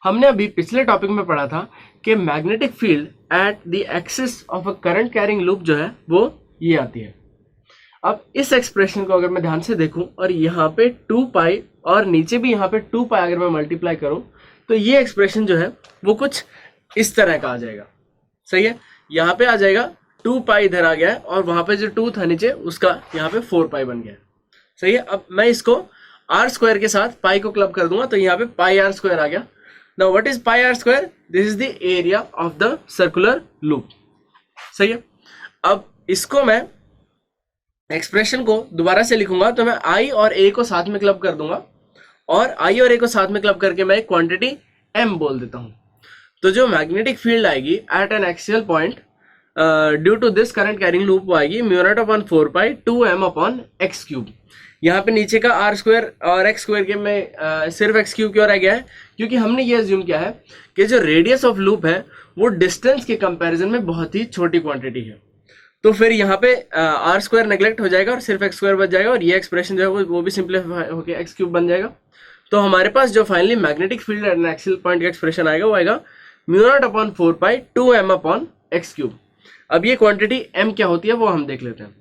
हमने अभी पिछले टॉपिक में पढ़ा था कि magnetic field at the axis of a current carrying loop जो है वो ये आती है। अब इस एक्सप्रेशन को अगर मैं ध्यान से देखूं और यहाँ पे 2 पाई और नीचे भी यहाँ पे 2 पाई अगर मैं मल्टीप्लाई करूं तो ये एक्सप्रेशन जो है वो कुछ इस तरह का आ जाएगा। सही है, यहाँ पे आ जाएगा 2 पाई इधर आ गया है और वहां पे जो 2 था नीचे उसका यहाँ पे 4 पाई बन गया है। सही है, अब मैं इसको आर स्क्वायर के साथ पाई को क्लब कर दूंगा तो यहाँ पे पाई आर स्क्वायर आ गया। Now what is pi r square? This is the area of the circular loop. सही है, अब इसको मैं एक्सप्रेशन को दोबारा से लिखूंगा तो मैं i और a को साथ में क्लब कर दूंगा और i और a को साथ में क्लब करके मैं एक क्वांटिटी m बोल देता हूं। तो जो मैग्नेटिक फील्ड आएगी at an axial point due to this current carrying loop वो आएगी mu naught upon 4 pi 2m upon x cube. यहाँ पे नीचे का आर स्क्वायर और एक्स स्क्वायर के में सिर्फ एक्स क्यूब क्यों रह गया है, क्योंकि हमने ये अज्यूम किया है कि जो रेडियस ऑफ लूप है वो डिस्टेंस के कंपैरिजन में बहुत ही छोटी क्वांटिटी है। तो फिर यहाँ पे आर स्क्वायर नेग्लेक्ट हो जाएगा और सिर्फ एक्स स्क्वायर बच जाएगा और ये एक्सप्रेशन जो है वो भी सिंप्लीफाई होकर एक्स क्यूब बन जाएगा। तो हमारे पास जो finally magnetic field at an axial point का एक्सप्रेशन आएगा वो आएगा mu naught upon 4 pi 2m upon x cube. अब ये क्वांटिटी m क्या होती है वो हम देख लेते हैं।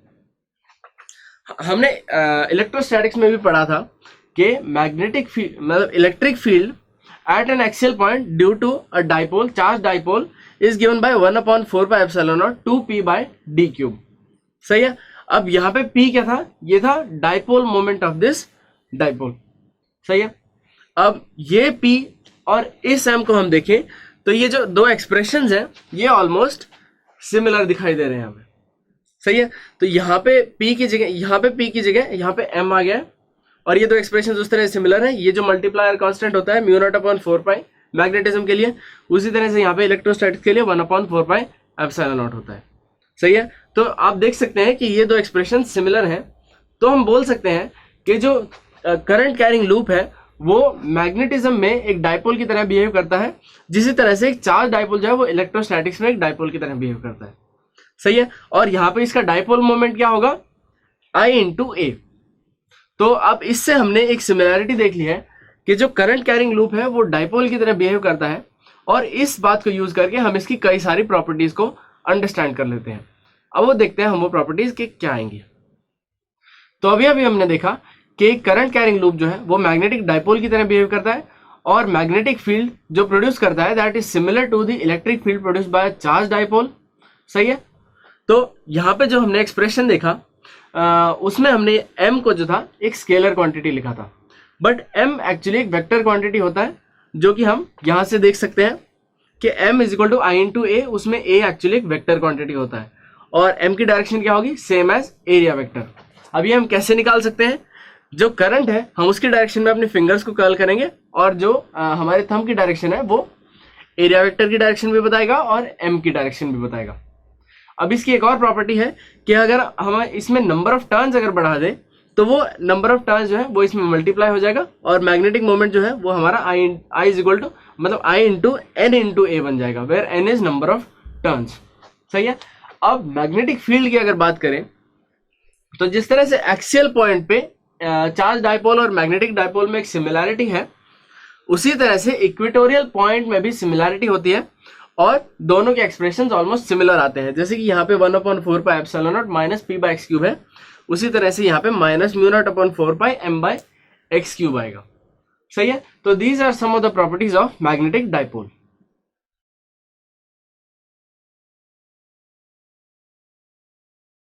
हमने इलेक्ट्रोस्टैटिक्स में भी पढ़ा था कि मैग्नेटिक फील्ड मतलब electric field at an axial point due to a dipole charge dipole is given by 1/4 pi epsilon naught 2p by d cube. सही है, अब यहाँ पे p क्या था, ये था dipole moment of this dipole. सही है, अब ये p और इस m को हम देखें तो ये जो दो एक्सप्रेशंस हैं ये ऑलमोस्ट सिमिलर दिखाई दे रहे हैं हमें। सही है, तो यहाँ पे p की जगह यहाँ पे m आ गया है और ये दो एक्सप्रेशन उस तरह सिमिलर है। ये जो मल्टीप्लायर कांस्टेंट होता है म्यू नॉट अपॉन 4 पाई मैग्नेटिज्म के लिए, उसी तरह से यहाँ पे इलेक्ट्रोस्टैटिक्स के लिए 1/4 पाई एप्सिलॉन नॉट होता है। सही है, तो आप देख सकते हैं कि ये दो एक्सप्रेशन सिमिलर हैं। तो हम बोल सकते हैं कि जो करंट कैरिंग लूप है वो मैग्नेटिज्म में एक डाइपोल की तरह बिहेव करता है, जिसी तरह से एक चार्ज डाइपोल जो है वो इलेक्ट्रोस्टैटिक्स में एक डाइपोल की तरह बिहेव करता है। सही है, और यहाँ पे इसका डाइपोल मोमेंट क्या होगा, I इंटू ए। तो अब इससे हमने एक सिमिलैरिटी देख ली है कि जो करंट कैरिंग लूप है वो डाइपोल की तरह बिहेव करता है और इस बात को यूज करके हम इसकी कई सारी प्रॉपर्टीज को अंडरस्टैंड कर लेते हैं। अब वो देखते हैं हम वो प्रॉपर्टीज के क्या आएंगे। तो अभी हमने देखा कि करंट कैरिंग लूप जो है वो मैग्नेटिक डाइपोल की तरह बिहेव करता है और मैग्नेटिक फील्ड जो प्रोड्यूस करता है that is similar to the electric field produced by charge dipole. सही है, तो यहाँ पे जो हमने एक्सप्रेशन देखा उसमें हमने m को जो था एक स्केलर क्वांटिटी लिखा था, बट m एक्चुअली एक वेक्टर क्वांटिटी होता है जो कि हम यहाँ से देख सकते हैं कि m is equal to I into A, उसमें a एक्चुअली एक वेक्टर क्वांटिटी होता है और m की डायरेक्शन क्या होगी, सेम एज एरिया वेक्टर। अब ये हम कैसे निकाल सकते हैं, जो करंट है हम उसकी डायरेक्शन में अपने फिंगर्स को कर्ल करेंगे और जो हमारे थंब की डायरेक्शन है वो एरिया वेक्टर की डायरेक्शन भी बताएगा और m की डायरेक्शन भी बताएगा। अब इसकी एक और प्रॉपर्टी है कि अगर हम इसमें नंबर ऑफ टर्न्स अगर बढ़ा दे तो वो नंबर ऑफ टर्न्स जो है वो इसमें मल्टीप्लाई हो जाएगा और मैग्नेटिक मोमेंट जो है वो हमारा I इज इक्वल टू मतलब I into n into A बन जाएगा, where n is number of turns. सही है, अब मैग्नेटिक फील्ड की अगर बात करें तो जिस तरह से एक्सियल पॉइंट पे चार्ज डाइपोल और मैग्नेटिक डाइपोल में एक सिमिलैरिटी है, उसी तरह से इक्वेटोरियल पॉइंट में भी सिमिलैरिटी होती है और दोनों के एक्सप्रेशंस ऑलमोस्ट सिमिलर आते हैं। जैसे कि यहाँ पे 1/4 pi epsilon naught minus p by x cube है, उसी तरह से यहाँ पे minus mu naught upon 4 pi m by x cube आएगा। सही है, तो these are some of the properties of magnetic dipole.